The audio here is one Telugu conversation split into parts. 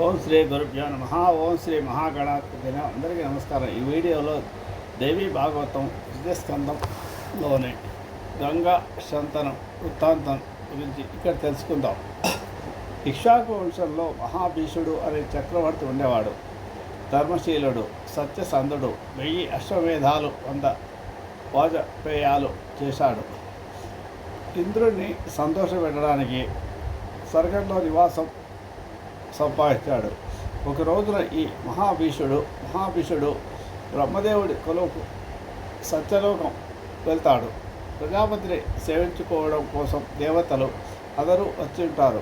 ఓం శ్రీ గురుభ్యో నమః. ఓం శ్రీ మహాగణాధిపతి అందరికీ నమస్కారం. ఈ వీడియోలో దేవి భాగవతం ద్వితీయస్కందంలోని గంగా శంతనం వృత్తాంతం గురించి ఇక్కడ తెలుసుకుందాం. ఇక్ష్వాకు వంశంలో మహాభీషుడు అనే చక్రవర్తి ఉండేవాడు. ధర్మశీలుడు, సత్యసంధుడు, 1000 అశ్వమేధాలు 100 వాజపేయాలు చేశాడు. ఇంద్రుడిని సంతోషపెట్టడానికి స్వర్గంలో నివాసం సంపాదించాడు. ఒక రోజున ఈ మహాభీషుడు బ్రహ్మదేవుడి కొలువుకు సత్యలోకం వెళ్తాడు. ప్రజాపతిని సేవించుకోవడం కోసం దేవతలు అందరూ వచ్చి ఉంటారు.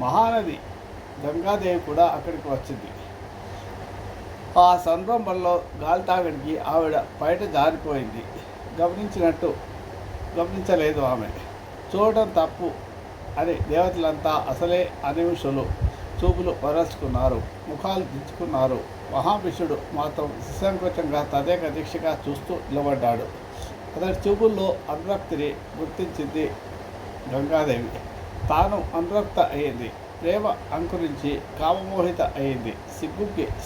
మహానది గంగాదేవి కూడా అక్కడికి వచ్చింది. ఆ సందర్భంలో గాలితాగడికి ఆవిడ బయట జారిపోయింది. గమనించలేదు ఆమె. చూడటం తప్పు అని దేవతలంతా అసలే అనిమిషులు చూపులు వరల్చుకున్నారు, ముఖాలు దించుకున్నారు. మహాభీషుడు మాత్రం నిస్సంకోచంగా తదేక దీక్షగా చూస్తూ నిలబడ్డాడు. అతడి చూపుల్లో అనురక్తిని గుర్తించింది గంగాదేవి. తాను అనురక్త అయింది. ప్రేమ అంకురించి కామమోహిత అయింది.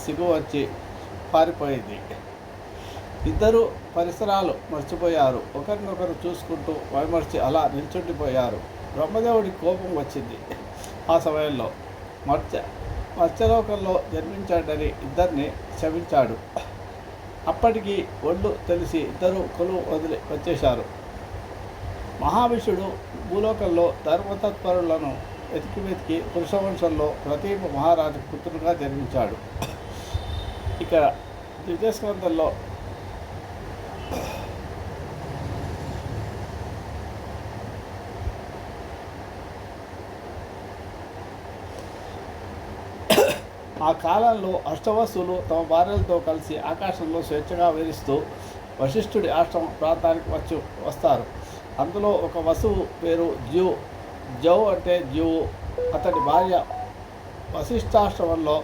సిగ్గు వచ్చి పారిపోయింది. ఇద్దరు పరిసరాలు మర్చిపోయారు. ఒకరినొకరు చూసుకుంటూ వైమర్చి అలా నిల్చుండిపోయారు. బ్రహ్మదేవుడి కోపం వచ్చింది. ఆ సమయంలో మత్స్యలోకంలో జన్మించాడని ఇద్దరిని శపించాడు. అప్పటికి ఒళ్ళు తెలిసి ఇద్దరు కొలువు వదిలి వచ్చేశారు. మహావిషుడు భూలోకంలో ధర్మతత్పరులను వెతికి పురుషవంశంలో ప్రతీప మహారాజు పుత్రుడుగా జన్మించాడు. ఇక్కడ ద్వితీయస్కందంలో ఆ కాలంలో అష్టవసులు తమ భార్యలతో కలిసి ఆకాశంలో స్వేచ్ఛగా విహరిస్తూ వశిష్ఠుడి ఆశ్రమ ప్రాంతానికి వస్తారు. అందులో ఒక వసువు పేరు జౌ అంటే జీవు. అతడి భార్య వశిష్ఠాశ్రమంలో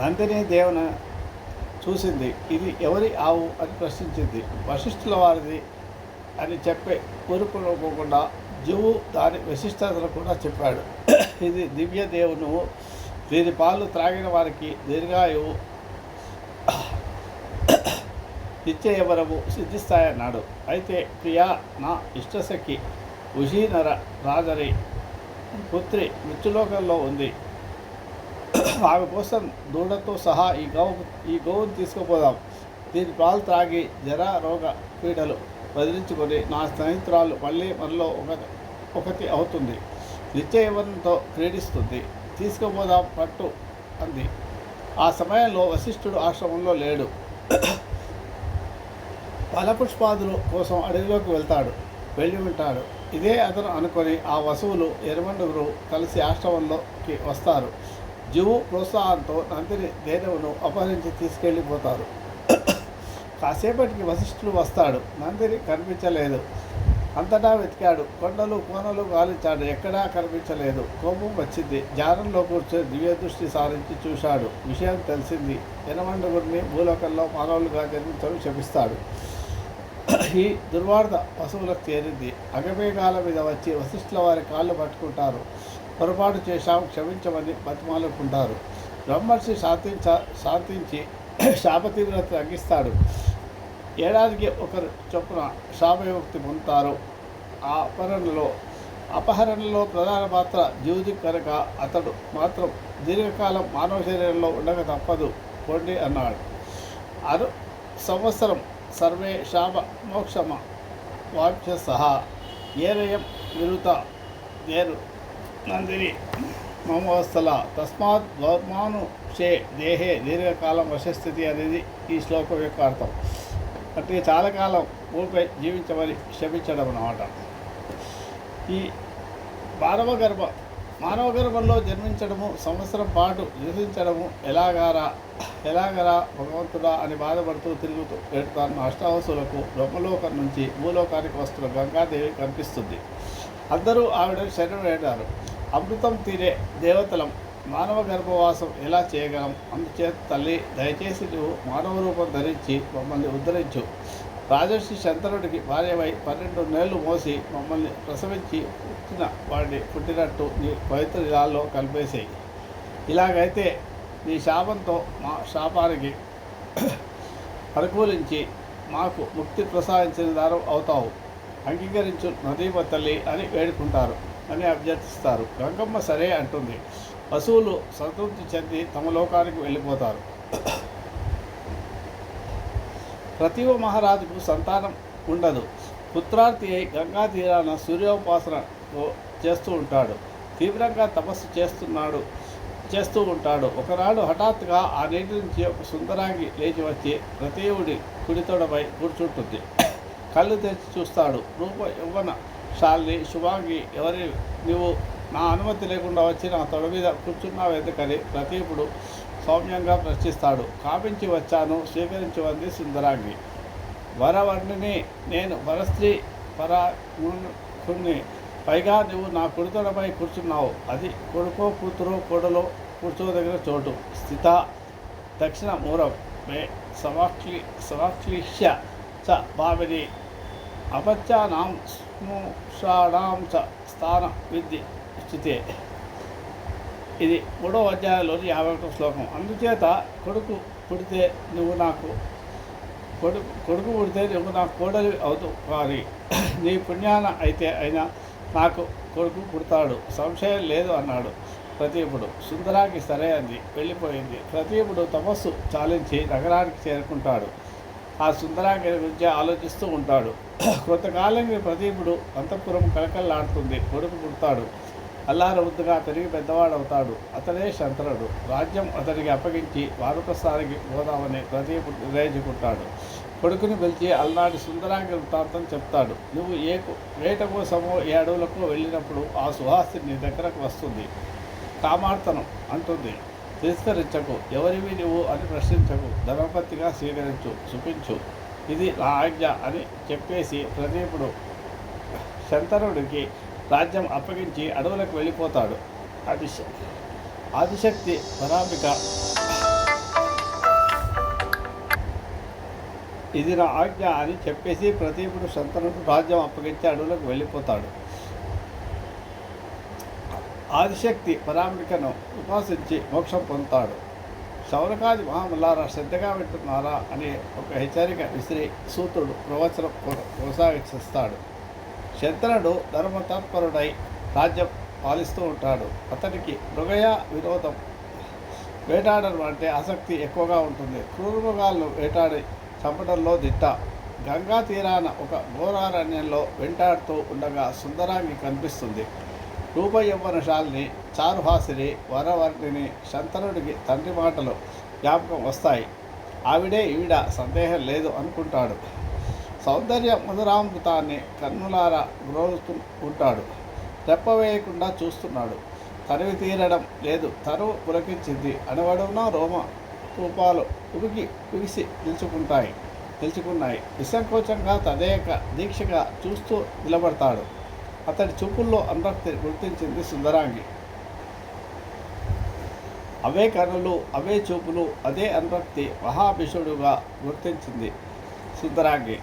నందిని దేవుని చూసింది. ఇది ఎవరి ఆవు అని ప్రశ్నించింది. వశిష్ఠుల వారిది అని చెప్పే ఊరుకోకుండా జీవు దాని విశిష్టతను కూడా చెప్పాడు. ఇది దివ్య దేవును, దీని పాలు త్రాగిన వారికి దీర్ఘాయువు నిత్యయవరము సిద్ధిస్తాయన్నాడు. అయితే ప్రియా, నా ఇష్టసఖి ఉషీనర రాజరి పుత్రి మృత్యులోకంలో ఉంది. ఆమె కోసం దూడతో సహా ఈ గోవును తీసుకుపోదాం. దీని పాలు త్రాగి జరా రోగ పీడలు వదిలించుకొని నా స్నేహితురాలు మళ్ళీ మనలో ఒకటి అవుతుంది. నిత్యయవనంతో క్రీడిస్తుంది. తీసుకుపోదాం పట్టు అంది. ఆ సమయంలో వశిష్ఠుడు ఆశ్రమంలో లేడు. ఫలపుష్పాదుల కోసం అడవిలోకి వెళ్ళి ఉంటాడు. ఇదే అతను అనుకొని ఆ వసువులు 8 కలిసి ఆశ్రమంలోకి వస్తారు. జీవు ప్రోత్సాహంతో నందిని దేనువును అపహరించి తీసుకెళ్ళిపోతారు. కాసేపటికి వశిష్ఠుడు వస్తాడు. నందిని కనిపించలేదు. అంతటా వెతికాడు. కొండలు కోనలు గాలించాడు. ఎక్కడా కనిపించలేదు. కోపం వచ్చింది. ధ్యానంలో కూర్చొని దివ్య దృష్టి సారించి చూశాడు. విషయం తెలిసింది. 8 భూలోకంలో మానవులుగా జన్మించడం శపిస్తాడు. ఈ దుర్వార్త పశువులకు చేరింది. అగమేఘాల మీద వచ్చి వశిష్ఠుల వారి కాళ్ళు పట్టుకుంటారు. పొరపాటు చేశాం, క్షమించమని బతిమాలుకుంటారు. బ్రహ్మర్షి శాంతించి శాపతీవ్రత తగ్గిస్తాడు. ఏడాదికి ఒకరు చొప్పున శాపవిముక్తి పొందుతారు. అపహరణలో ప్రధాన పాత్ర జీవుది కనుక అతడు మాత్రం దీర్ఘకాలం మానవ శరీరంలో ఉండక తప్పదు పొండి అన్నాడు. 6 సంవత్సరం సర్వే శాప మోక్షమ వాక్య సహా ఏరయం విరుత నేను నందిని మమవస్థల తస్మాత్ వర్మానుషే దేహే దీర్ఘకాలం వశస్థితి అనేది ఈ శ్లోకం యొక్క అర్థం. అంటే చాలా కాలం భూమిపై జీవించమని శపించడం అన్నమాట. ఈ మానవ గర్భంలో జన్మించడము, సంవత్సరం పాటు నివసించడము ఎలాగరా భగవంతుడా అని బాధపడుతూ తిరుగుతూ పెడతాను అష్టావసులకు బ్రహ్మలోకం నుంచి భూలోకానికి వస్తున్న గంగాదేవి కనిపిస్తుంది. అందరూ ఆవిడని శరణు వేడారు. అమృతం తీరే దేవతలం, మానవ గర్భవాసం ఎలా చేయగలం? అందుచేత తల్లి, దయచేసి నువ్వు మానవ రూపం ధరించి మమ్మల్ని ఉద్ధరించు. రాజర్షి శంతనుడికి భార్యవై 12 నెలలు మోసి మమ్మల్ని ప్రసవించి పుట్టిన వాడిని పుట్టినట్టు నీ పవిత్ర దినాల్లో కలిపేసేయి. ఇలాగైతే నీ శాపంతో మా శాపానికి అనుకూలించి మాకు ముక్తి ప్రసాదించిన దారం అవుతావు. అంగీకరించు నదీమ తల్లి అని వేడుకుంటారు అని అభ్యర్థిస్తారు. గంగమ్మ సరే అంటుంది. పశువులు సంతృప్తి చెంది తమ లోకానికి వెళ్ళిపోతారు. ప్రతివ మహారాజుకు సంతానం ఉండదు. పుత్రార్థి అయి గంగా తీరాన సూర్యోపాసన చేస్తూ ఉంటాడు. తీవ్రంగా తపస్సు చేస్తూ ఉంటాడు. ఒకనాడు హఠాత్తుగా ఆ నీటి నుంచి ఒక సుందరాంగి లేచి వచ్చి ప్రతీవుడి కుడితోడపై కూర్చుంటుంది. కళ్ళు తెరిచి చూస్తాడు. రూప యవ్వన శాలిని శుభాంగి, ఎవరి నువ్వు నా అనుమతి లేకుండా వచ్చి నా తొడ మీద కూర్చున్నావు ఎందుకని ప్రతీపుడు సౌమ్యంగా ప్రశ్నిస్తాడు. కాపించి వచ్చాను, స్వీకరించవంది సుందరాంగి. వరవర్ణిని నేను, వరస్త్రీ పరాకుణ్ణి, పైగా నువ్వు నా కుడితోడపై కూర్చున్నావు. అది కొడుకో కూతురో కోడలో కూర్చోదగిన చోటు. స్థిత దక్షిణ మూరం మే సవాక్లిష్య చ భావిని అపత్యానాం స్మృషాణాం చ స్థాన విద్య స్థితే. ఇది 3వ అధ్యాయంలోని 51వ శ్లోకం. అందుచేత కొడుకు పుడితే నువ్వు నాకు కోడలి అవుతావు, కానీ నీ పుణ్యాన అయినా నాకు కొడుకు పుడతాడు, సంశయం లేదు అన్నాడు ప్రతీపుడు. సుందరాకి సరే అంది, వెళ్ళిపోయింది. ప్రతీపుడు తపస్సు చాలించి నగరానికి చేరుకుంటాడు. ఆ సుందరాంగి గురించి ఆలోచిస్తూ ఉంటాడు. కొంతకాలంగా ప్రతీపుడు అంతఃపురం కలకల్లాడుతుంది. కొడుకు పుడతాడు. అల్లారవుద్దుగా పెరిగి పెద్దవాడవుతాడు. అతడే శంతనుడు. రాజ్యం అతనికి అప్పగించి వానప్రస్థానికి పోదామని ప్రతీపుడు నిర్ణయించుకుంటాడు. కొడుకుని పిలిచి అలనాటి సుందరాంగి వృత్తాంతం చెప్తాడు. నువ్వు వేట కోసమో ఏ అడవులకు వెళ్ళినప్పుడు ఆ సుహాసి నీ దగ్గరకు వస్తుంది. కామార్తనం అంటుంది. తిరస్కరించకు, ఎవరివి నువ్వు అని ప్రశ్నించకు, ధర్మపతిగా స్వీకరించు, చూపించు, ఇది నా ఆజ్ఞ అని చెప్పేసి ప్రదీపుడు శంతనుడికి రాజ్యం అప్పగించి అడవులకు వెళ్ళిపోతాడు. ఆదిశక్తి పరాంబిక ఇది నా ఆజ్ఞ అని చెప్పేసి ప్రదీపుడు శంతనుడు రాజ్యం అప్పగించి అడవులకు వెళ్ళిపోతాడు. ఆదిశక్తి పరాంబికను ఉపాసించి మోక్షం పొందుతాడు. శౌనకాది మహాములారా శ్రద్ధగా వింటున్నారా అని ఒక హెచ్చరిక విసిరి సూత్రుడు ప్రవచనం కొనసాగిస్తాడు. శంతనుడు ధర్మతత్పరుడై రాజ్యం పాలిస్తూ ఉంటాడు. అతనికి మృగయ వినోదం, వేటాడడం అంటే ఆసక్తి ఎక్కువగా ఉంటుంది. క్రూరమృగాలను వేటాడి చంపడంలో దిట్ట. గంగా తీరాన ఒక ఘోరారణ్యంలో వెంటాడుతూ ఉండగా సుందరాంగి కనిపిస్తుంది. రూపయవ్వనశాలిని, చారుహాసిని, వరవర్ణిని. శంతనుడికి తండ్రి మాటలు జ్ఞాపకం వస్తాయి. ఆవిడే ఈవిడ, సందేహం లేదు అనుకుంటాడు. సౌందర్య మధురామృతాన్ని కన్నులారా గ్రోలుతూ ఉంటాడు. రెప్పవేయకుండా చూస్తున్నాడు. తరివి తీరడం లేదు. తరువు పులకించింది. అణవడున రోమ రూపాలు బిగిసి నిలుచుకున్నాయి. నిస్సంకోచంగా తదేక దీక్షగా చూస్తూ నిలబడతాడు. అతడి చూపుల్లో అనురక్తి గుర్తించింది సుందరాంగి. అవే కన్నులు, అవే చూపులు, అదే అనురక్తి మహాభిషుడుగా గుర్తించింది సుందరాంగి.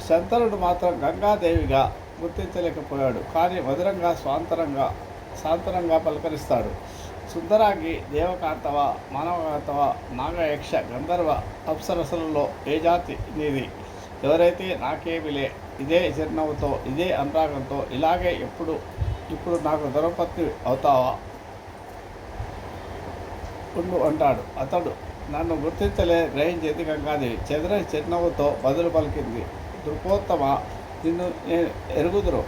శంతనుడు మాత్రం గంగాదేవిగా గుర్తించలేకపోయాడు. కానీ మధురంగా సాంతరంగా పలకరిస్తాడు. సుందరాంగి దేవకాంతవ, మానవకాంతవ, నాగయక్ష, గంధర్వ అప్సరసలలో ఏ జాతి నీది? ఎవరైతే నాకేమిలే, ఇదే చిరునవ్వుతో, ఇదే అనురాగంతో, ఇలాగే ఇప్పుడు నాకు ధర్మపత్ని అవుతావా ఉండు అంటాడు. అతడు నన్ను గ్రహించేది గంగాదేవి. చెదరని చిరునవ్వుతో బదులు పలికింది. దృపోత్తమ, నిన్ను నేను ఎరుగుదురు.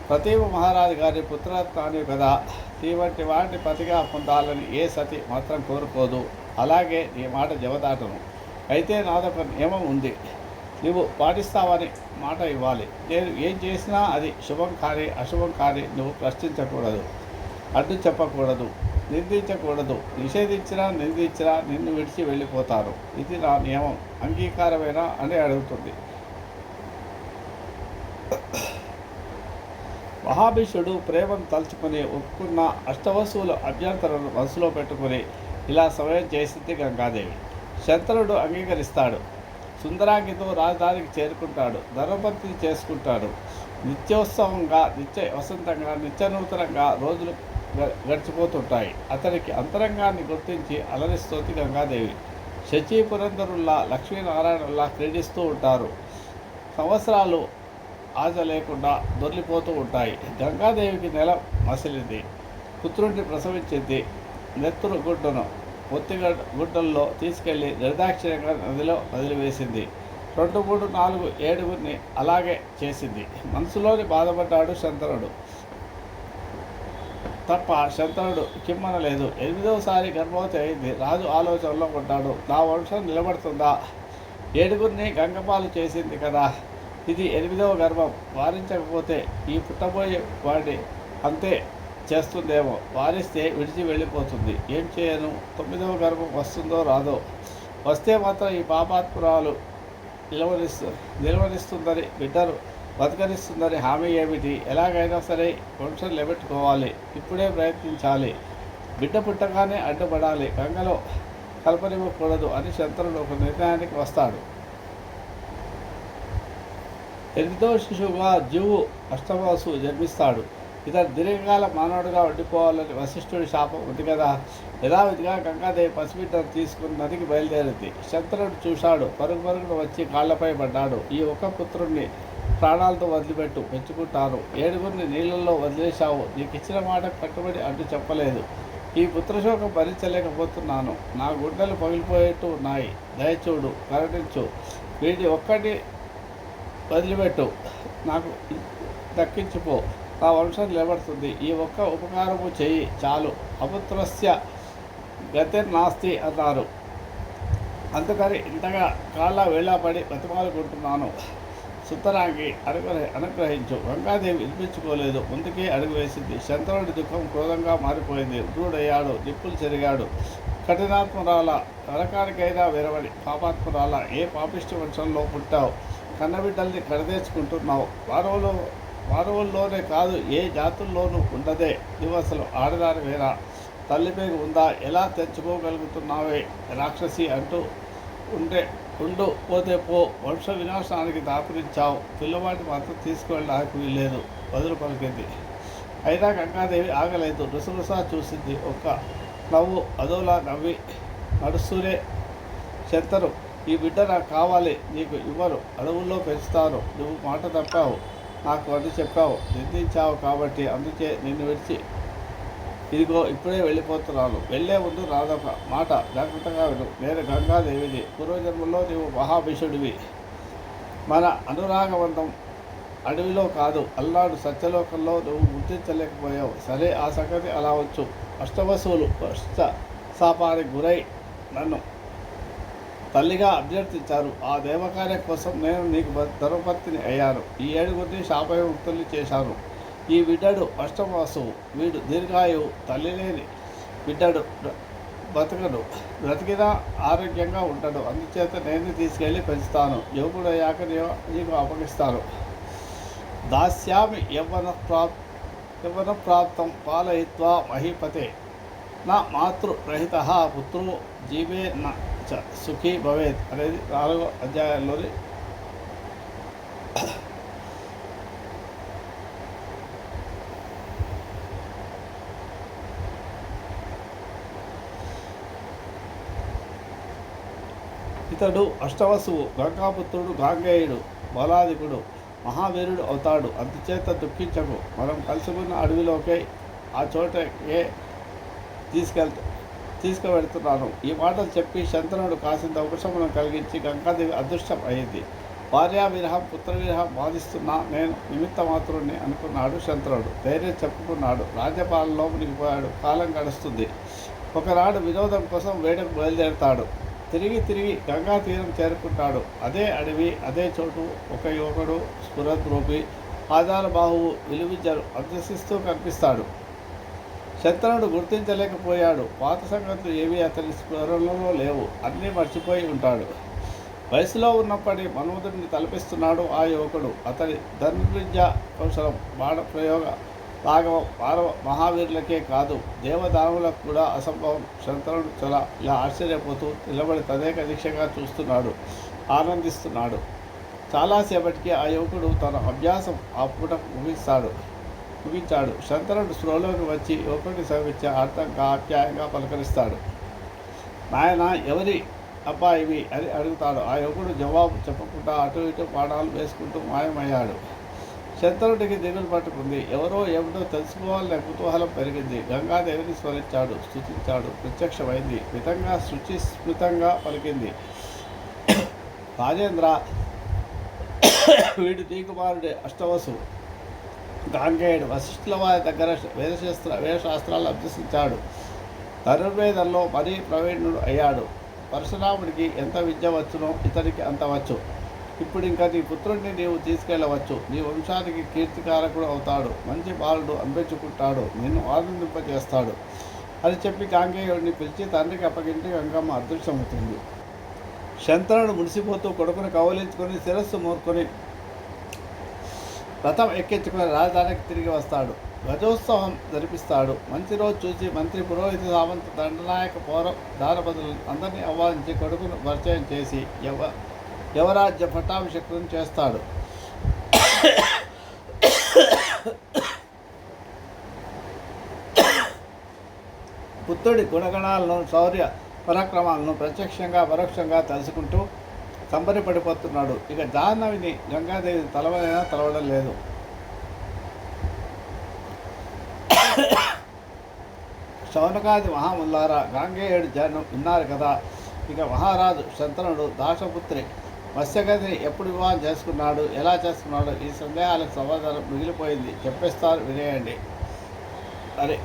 ప్రతీవ మహారాజు గారి పుత్రరత్నాన్ని కదా. నీ వంటి వాటిని పతిగా పొందాలని ఏ సతి మాత్రం కోరుకోదు. అలాగే నీ మాట జవదాటను. అయితే నాదొక నియమం ఉంది, నువ్వు పాటిస్తావని మాట ఇవ్వాలి. నేను ఏం చేసినా అది శుభం కానీ అశుభం కానీ నువ్వు ప్రశ్నించకూడదు, అడ్డు చెప్పకూడదు, నిందించకూడదు. నిషేధించినా నిందించినా నిన్ను విడిచి వెళ్ళిపోతాను. ఇది నా నియమం, అంగీకారమేనా అని అడుగుతుంది. మహాభీషుడు ప్రేమను తలుచుకుని ఒప్పుకున్న అష్టవసువుల అభ్యంతరాలను మనసులో పెట్టుకుని ఇలా సమయం చేసింది గంగాదేవి. శంతనుడు అంగీకరిస్తాడు. సుందరాంగితో రాజధానికి చేరుకుంటాడు. ధర్మపత్ని చేసుకుంటాడు. నిత్యోత్సవంగా, నిత్య వసంతంగా, నిత్యనూతనంగా రోజులు గడిచిపోతుంటాయి. అతనికి అంతరంగాన్ని గుర్తించి అలరిస్తోంది గంగాదేవి. శచీ పురంధరుల్లా, లక్ష్మీనారాయణుల్లా క్రీడిస్తూ ఉంటారు. సంవత్సరాలు ఆశ లేకుండా దొర్లిపోతూ ఉంటాయి. గంగాదేవికి నెల మసిలింది. పుత్రుడిని ప్రసవించింది. నెత్తురు గుడ్డను గుడ్డల్లో తీసుకెళ్లి నిర్దాక్షిణ్యంగా నదిలో వదిలివేసింది. 2, 3, 4, 7 అలాగే చేసింది. మనసులోని బాధపడ్డాడు శంతనుడు తప్ప శంతనుడు కిమ్మనలేదు. 8వసారి గర్భవతి అయింది. రాజు ఆలోచనలో పడ్డాడు. నా వంశం నిలబడుతుందా? 7 గంగపాలు చేసింది కదా. ఇది 8వ గర్భం. వారించకపోతే ఈ పుట్టబోయే వాడిని అంతే చేస్తుందేమో. వారిస్తే విడిచి వెళ్ళిపోతుంది. ఏం చేయను? 9వ గర్భం వస్తుందో రాదో. వస్తే మాత్రం ఈ పాపాత్మురాలు నిలవరిస్తుందని, బిడ్డను బతకరిస్తుందని హామీ ఏమిటి? ఎలాగైనా సరే వంశం నిలబెట్టుకోవాలి. ఇప్పుడే ప్రయత్నించాలి. బిడ్డ పుట్టగానే అడ్డుపడాలి. గంగలో కలపనివ్వకూడదు అని శంతనుడు ఒక నిర్ణయానికి వస్తాడు. 8వ శిశువుగా జీవు అష్టమాసు జన్మిస్తాడు. ఇతను దీర్ఘకాల మానవుడిగా ఉండిపోవాలని వశిష్ఠుడి శాపం ఉంది కదా. యథావిధిగా గంగాదేవి పసిబిడ్డను తీసుకుని నదికి బయలుదేరింది. శంతనుడు చూశాడు. పరుగున వచ్చి కాళ్లపై పడ్డాడు. ఈ ఒక్క పుత్రుణ్ణి ప్రాణాలతో వదిలిపెట్టు, పెంచుకుంటాను. 7 నీళ్ళల్లో వదిలేశావు. నీకు ఇచ్చిన మాట కట్టుబడి అంటూ చెప్పలేదు. ఈ పుత్రశోకం భరించలేకపోతున్నాను. నా గుండెలు పగిలిపోయేట్టు ఉన్నాయి. దయచూడు, కరుణించు. వీటి ఒక్కటి వదిలిపెట్టు, నాకు దక్కించిపో. నా వంశం నిలబడుతుంది. ఈ ఒక్క ఉపకారము చెయ్యి చాలు. అపుత్రస్య గతిర్నాస్తి అన్నారు. అందుకని ఇంతగా కాళ్ళ వేళాపడి బతిమాలుకుంటున్నాను. సుతరాంగి అనుగ్రహించు. గంగాదేవి వినిపించుకోలేదు. ముందుకే అడుగు వేసింది. శంతనుడి దుఃఖం క్రోధంగా మారిపోయింది. ఉగ్రుడయ్యాడు. నిప్పులు చెరిగాడు. కఠినాత్మరాల, నరకానికైనా విరవడి పాపాత్మరాల, ఏ పాపిష్టి వంశంలో పుట్టావు? కన్నబిడ్డల్ని కడదేర్చుకుంటున్నావు. వారవుల్లోనే కాదు, ఏ జాతుల్లోనూ ఉండదే. నువ్వు అసలు ఆడదాని వేరా? తల్లి పేరు ఉందా? ఎలా తెచ్చుకోగలుగుతున్నావే రాక్షసి అంటూ ఉండు పోతే పో. వంశ వినాశనానికి దాపురించావు. పిల్లవాడిని మాత్రం తీసుకువెళ్ళడానికి వీల్లేదు. బదులు పలికింది. అయినా గంగాదేవి ఆగలేదు. రుసరుసా చూసింది. ఒక్క నవ్వు అదోలా నవ్వి నడుస్తూనే, శంతను, ఈ బిడ్డ నాకు కావాలి. నీకు ఇవ్వరు. అడవుల్లో పెంచుతాను. నువ్వు మాట తప్పావు. నాకు అది చెప్పావు, నిందించావు. కాబట్టి అందుకే నిన్ను విడిచి ఇదిగో ఇప్పుడే వెళ్ళిపోతున్నాను. వెళ్ళే ముందు రాదొక మాట జాగ్రత్తగా విను. నేను గంగాదేవిని. పూర్వజన్మలో నీవు మహాభీషుడివి. మన అనురాగవంతం అడవిలో కాదు, అల్లాడు సత్యలోకంలో నువ్వు గుర్తించలేకపోయావు. సరే, ఆ సంగతి అలా వచ్చు. అష్టవసువులు శాపానికి గురై నన్ను తల్లిగా అభ్యర్థించారు. ఆ దేవకార్యం కోసం నేను నీకు ధర్మపత్ని అయ్యాను. ఈ 7 శాపవిముక్తుల్ని చేశాను. ఈ బిడ్డడు అష్టమాసువు. వీడు దీర్ఘాయువు. తల్లి లేని బిడ్డడు బ్రతికినా ఆరోగ్యంగా ఉంటాడు. అందుచేత నేను తీసుకెళ్ళి పెంచుతాను. యువకుడయ్యాక నీకు అప్పగిస్తాను. దాస్యామి యవ్వన ప్రాప్తం పాలయిత్వా మహీపతే. నా మాతృరహిత పుత్రుడు జీవే న సుఖీ భవేత్ అనేది 4వ అధ్యాయంలోని ఇతడు అష్టవసువు. గంగాపుత్రుడు గాంగేయుడు, బలాధికుడు, మహావీరుడు అవుతాడు. అందుచేత దుఃఖించకు. మనం కలుసుకున్న అడవిలోకే, ఆ చోటకే తీసుకువెడుతున్నాను. ఈ మాటలు చెప్పి శంతనుడు కాసింత ఉపశమనం కలిగించి గంగాదేవి అదృష్టం అయింది. భార్యావిరహం, పుత్రవిరహం బాధిస్తున్నా నేను నిమిత్త మాత్రుణ్ణి అనుకున్నాడు శంతనుడు. ధైర్యం చెప్పుకున్నాడు. రాజ్యపాలనలో మునిగిపోయాడు. కాలం గడుస్తుంది. ఒకనాడు వినోదం కోసం వేటకు బయలుదేరతాడు. తిరిగి గంగా తీరం చేరుకుంటాడు. అదే అడవి, అదే చోటు. ఒక యువకుడు స్ఫురద్రూపి, ఆధారబాహువు, విలువిద్యలు అభ్యసిస్తూ కనిపిస్తాడు. శంతనుడు గుర్తించలేకపోయాడు. పాత సంగతులు ఏవి అతని స్మరణలో లేవు. అన్నీ మర్చిపోయి ఉంటాడు. వయసులో ఉన్నప్పటి మన్మధుడిని తలపిస్తున్నాడు ఆ యువకుడు. అతని ధనుర్విద్య కౌశలం, బాణ ప్రయోగ లాఘవం మానవ మహావీరులకే కాదు, దేవదానవులకు కూడా అసంభవం. శంతనుడు ఇలా ఆశ్చర్యపోతూ నిలబడి తదేక దీక్షగా చూస్తున్నాడు. ఆనందిస్తున్నాడు. చాలాసేపటికి ఆ యువకుడు తన అభ్యాసం ఆ పూట ముగించాడు. శంతనుడు స్పృహలోకి వచ్చి యువకుడిని సమీక్ష అర్థంగా ఆప్యాయంగా పలకరిస్తాడు. నాయన, ఎవరి అబ్బాయివి అని అడుగుతాడు. ఆ యువకుడు జవాబు చెప్పకుండా అటు ఇటు పాఠాలు వేసుకుంటూ మాయమయ్యాడు. శంతనుడికి దిగులు పట్టుకుంది. ఎవరో ఏమిటో తెలుసుకోవాలనే కుతూహలం పెరిగింది. గంగాదేవిని స్మరించాడు, స్తుతించాడు. ప్రత్యక్షమైంది. మితంగా శుచిస్మృతంగా పలికింది. రాజేంద్ర, వీడు నీకుమారుడే అష్టవసు గాంగేయుడు. వశిష్ఠుల వారి దగ్గర వేదశాస్త్రాలు అభ్యసించాడు. ధనుర్వేదంలో మరీ ప్రవీణుడు అయ్యాడు. పరశురాముడికి ఎంత విద్య వచ్చునో ఇతనికి అంత వచ్చు. ఇప్పుడు ఇంకా నీ పుత్రుడిని నీవు తీసుకెళ్ళవచ్చు. నీ వంశానికి కీర్తికారకుడు అవుతాడు. మంచి బాలుడు అనిపించుకుంటాడు. నిన్ను ఆనందింపజేస్తాడు అని చెప్పి గాంగేయుడిని పిలిచి తండ్రికి అప్పగించి గంగమ్మ అదృశ్యమవుతుంది. శంతనుడు మురిసిపోతూ కొడుకుని కౌలించుకొని శిరస్సు మూర్కొని రథం ఎక్కించుకొని రాజధానికి తిరిగి వస్తాడు. గజోత్సవం జరిపిస్తాడు. మంచి రోజు చూసి మంత్రి, పురోహిత, సామంత, దండనాయక, పౌర దానపదులు అందరినీ ఆహ్వానించి కొడుకును పరిచయం చేసి యవరాజ్య పట్టాభిషేకం చేస్తాడు. పుత్రుడి గుణగణాలను, శౌర్య పరాక్రమాలను ప్రత్యక్షంగా పరోక్షంగా తెలుసుకుంటూ సంబరపడిపోతున్నాడు. ఇక జాహ్నవిని గంగాదేవి తలవడం లేదు. శౌనకాది మహాముల్లారా, గాంగేయుడు జనం విన్నారు కదా. ఇక మహారాజు శంతనుడు దాశపుత్రి మత్స్యగతిని ఎప్పుడు వివాహం చేసుకున్నాడు, ఎలా చేసుకున్నాడు, ఈ సందేహాలకు సమాధానం మిగిలిపోయింది. చెప్పేస్తారు, వినేయండి. సరే,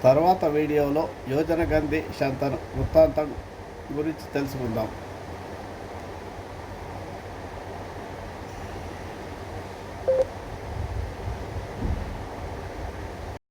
తర్వాత వీడియోలో యోజనగంధి శంతను వృత్తాంతం గురించి తెలుసుకుందాం.